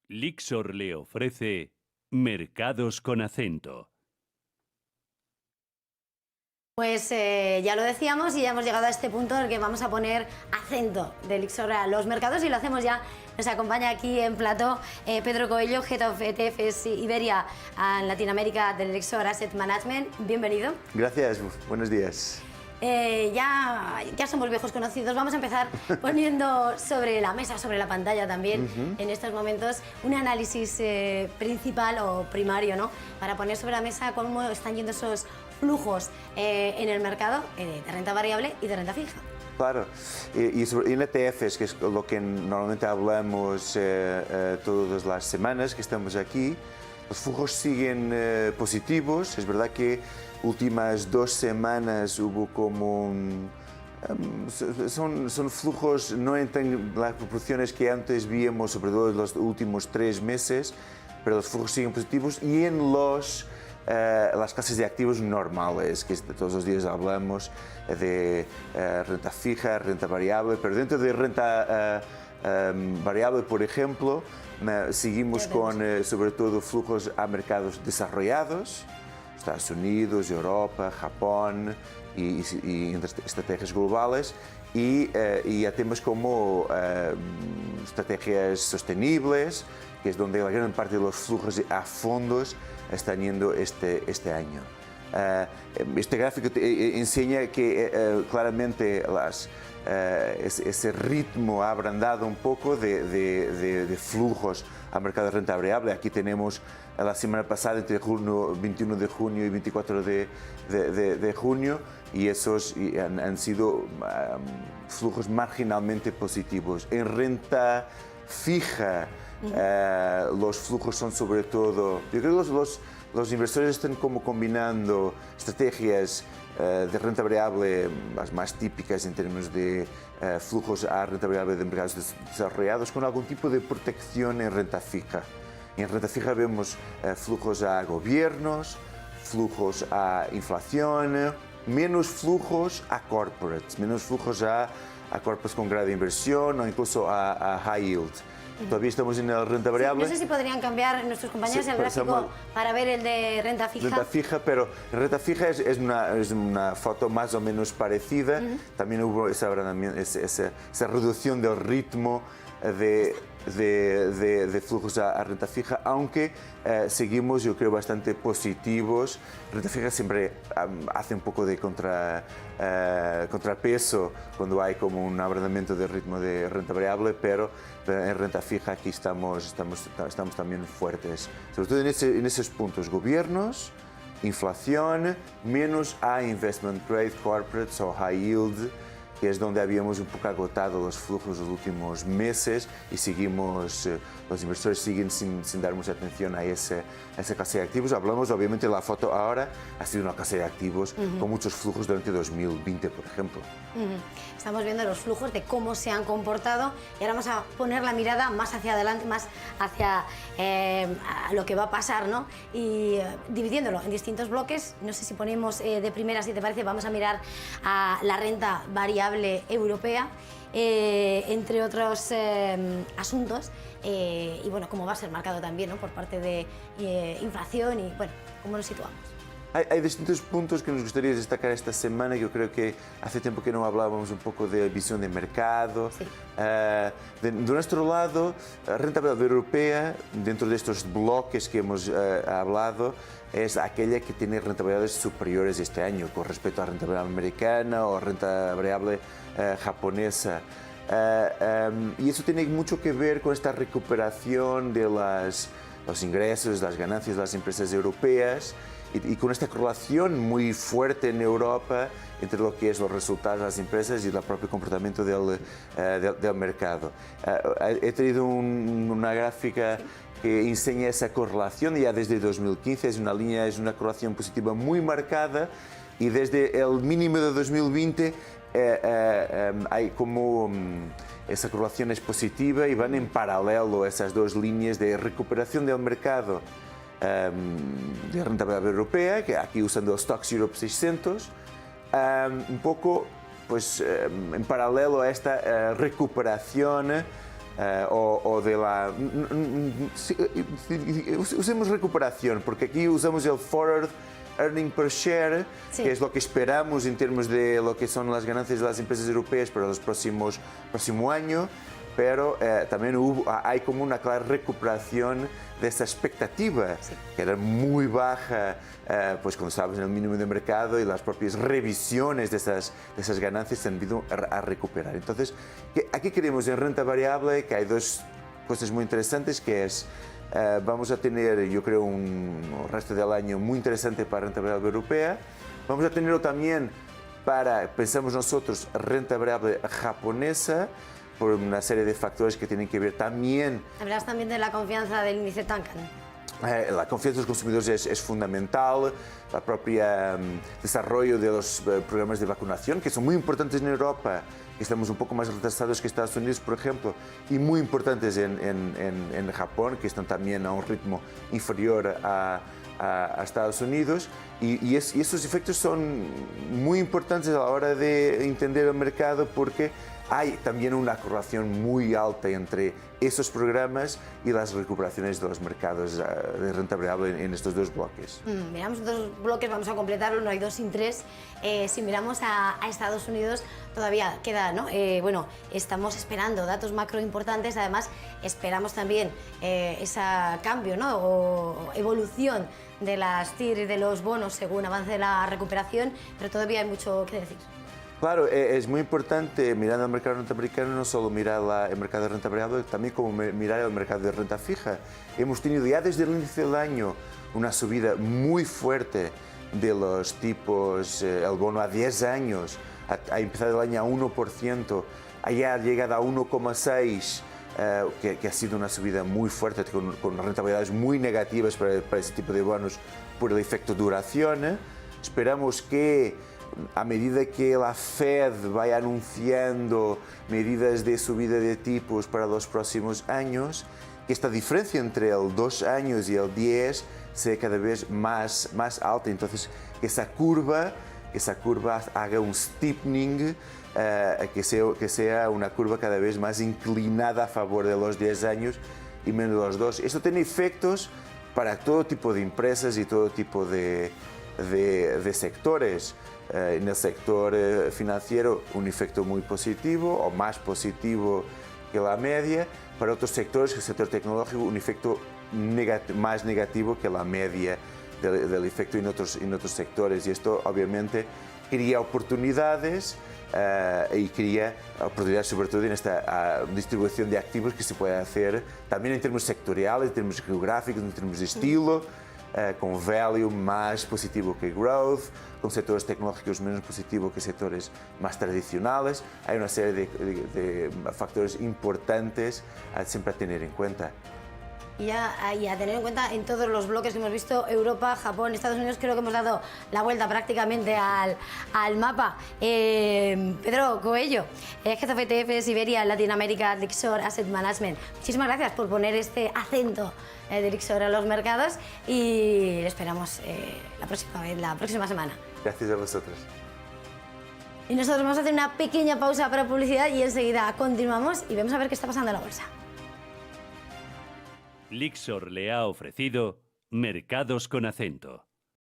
Lixor le ofrece Mercados con Acento. Pues ya lo decíamos y ya hemos llegado a este punto en el que vamos a poner acento de Lixor a los mercados y lo hacemos ya. Nos acompaña aquí en plató Pedro Coello, Head of ETFs Iberia en Latinoamérica del Lixor Asset Management. Bienvenido. Gracias, buenos días. Ya somos viejos conocidos, vamos a empezar poniendo sobre la mesa, sobre la pantalla también, en estos momentos, un análisis principal o primario, ¿no? Para poner sobre la mesa cómo están yendo esos flujos en el mercado de renta variable y de renta fija. Claro, y en ETFs, que es lo que normalmente hablamos todas las semanas que estamos aquí, los flujos siguen positivos. Es verdad que últimas 2 semanas hubo como son flujos no en las proporciones que antes víamos, sobre todo en los últimos 3 meses, pero los flujos siguen positivos y en las clases de activos normales, que todos los días hablamos de renta fija, renta variable, pero dentro de renta variable, por ejemplo, seguimos con sobre todo flujos a mercados desarrollados, Estados Unidos, Europa, Japón y estrategias globales y a temas como estrategias sostenibles, que es donde la gran parte de los flujos a fondos están yendo este año. Este gráfico enseña que claramente ese ritmo ha abrandado un poco de flujos al mercado de renta variable. Aquí tenemos la semana pasada entre 21 de junio y 24 de junio y esos han sido flujos marginalmente positivos. En renta fija los flujos son sobre todo, yo creo que los inversores están como combinando estrategias de renta variable, las más típicas en términos de flujos a renta variable de mercados desarrollados, con algún tipo de protección en renta fija. En renta fija vemos flujos a gobiernos, flujos a inflación, menos flujos a corporates, menos flujos a corporates con grado de inversión o incluso a high yield. Todavía estamos en la renta variable. Sí, no sé si podrían cambiar nuestros compañeros el gráfico para ver el de renta fija. Renta fija, pero en renta fija es una foto más o menos parecida. También hubo esa reducción del ritmo de flujos a renta fija, aunque seguimos, yo creo, bastante positivos. Renta fija siempre hace un poco de contrapeso cuando hay como un abrandamiento del ritmo de renta variable, pero en renta fija aquí estamos también fuertes, sobre todo en esos puntos: gobiernos, inflación, menos a investment grade corporates o high yield, que es donde habíamos un poco agotado los flujos los últimos meses y seguimos, los inversores siguen sin dar mucha atención a esa clase de activos. Hablamos, obviamente, la foto ahora ha sido una clase de activos con muchos flujos durante 2020, por ejemplo. Estamos viendo los flujos de cómo se han comportado y ahora vamos a poner la mirada más hacia adelante, más hacia a lo que va a pasar, ¿no? Y dividiéndolo en distintos bloques. No sé si ponemos de primera, si te parece, vamos a mirar a la renta variable europea, entre otros asuntos, y bueno, cómo va a ser marcado también, ¿no?, por parte de inflación y bueno, cómo nos situamos. Hay distintos puntos que nos gustaría destacar esta semana. Yo creo que hace tiempo que no hablábamos un poco de visión de mercado. Sí. De nuestro lado, renta variable europea, dentro de estos bloques que hemos hablado, es aquella que tiene rentabilidades superiores este año con respecto a renta variable americana o renta variable japonesa. Y eso tiene mucho que ver con esta recuperación de los ingresos, las ganancias de las empresas europeas, y con esta correlación muy fuerte en Europa entre lo que es los resultados de las empresas y el propio comportamiento del mercado. He traído una gráfica que enseña esa correlación ya desde 2015, es una correlación positiva muy marcada, y desde el mínimo de 2020 hay como esa correlación es positiva y van en paralelo esas dos líneas de recuperación del mercado de renta variable europea, que aquí usando el Stocks Europe 600, un poco pues, en paralelo a esta recuperación o de la... Usemos recuperación, porque aquí usamos el forward earning per share, sí, que es lo que esperamos en términos de lo que son las ganancias de las empresas europeas para los próximo año, pero también hay como una clara recuperación de esta expectativa, sí, que era muy baja, pues cuando estábamos en el mínimo de mercado, y las propias revisiones de esas ganancias se han ido a recuperar. Entonces, aquí queremos en renta variable que hay dos cosas muy interesantes, que es vamos a tener, yo creo, un resto del año muy interesante para renta variable europea. Vamos a tenerlo también para, pensamos nosotros, renta variable japonesa, por una serie de factores que tienen que ver también. Hablas también de la confianza del índice Tankan. La confianza de los consumidores es fundamental, el propio desarrollo de los programas de vacunación, que son muy importantes en Europa, que estamos un poco más retrasados que Estados Unidos, por ejemplo, y muy importantes en Japón, que están también a un ritmo inferior a Estados Unidos, y esos efectos son muy importantes a la hora de entender el mercado, porque hay también una correlación muy alta entre esos programas y las recuperaciones de los mercados de renta variable en estos dos bloques. Miramos dos bloques, vamos a completarlo, no hay dos sin tres. Si miramos a Estados Unidos, todavía queda, ¿no? Bueno, estamos esperando datos macro importantes, además esperamos también ese cambio, ¿no? O evolución de las TIR y de los bonos según avance la recuperación, pero todavía hay mucho que decir. Claro, es muy importante mirar el mercado norteamericano, no solo mirar el mercado de renta variable, también como mirar el mercado de renta fija. Hemos tenido ya desde el inicio del año una subida muy fuerte de los tipos, el bono a 10 años, ha empezado el año a 1%, ha llegado a 1,6%, que ha sido una subida muy fuerte, con rentabilidades muy negativas para ese tipo de bonos por el efecto duración. Esperamos que a medida que la Fed vaya anunciando medidas de subida de tipos para los próximos años, que esta diferencia entre el 2 años y el 10 sea cada vez más alta. Entonces, que esa curva haga un steepening, que sea una curva cada vez más inclinada a favor de los 10 años y menos de los 2. Esto tiene efectos para todo tipo de empresas y todo tipo de sectores. En el sector financiero, un efecto muy positivo o más positivo que la media. Para otros sectores, el sector tecnológico, un efecto más negativo que la media del efecto en otros sectores. Y esto obviamente crea oportunidades y crea oportunidades sobre todo en esta distribución de activos que se puede hacer también en términos sectoriales, en términos geográficos, en términos de estilo. Con value más positivo que growth, con sectores tecnológicos menos positivos que sectores más tradicionales. Hay una serie de factores importantes siempre a tener en cuenta. Y a tener en cuenta en todos los bloques que hemos visto, Europa, Japón, Estados Unidos, creo que hemos dado la vuelta prácticamente al mapa. Pedro Coello, jefe de ETFs Iberia, Latinoamérica, Lyxor Asset Management. Muchísimas gracias por poner este acento de Lyxor a los mercados y lo esperamos la próxima semana. Gracias a vosotros. Y nosotros vamos a hacer una pequeña pausa para publicidad y enseguida continuamos y vamos a ver qué está pasando en la bolsa. Lyxor le ha ofrecido Mercados con Acento.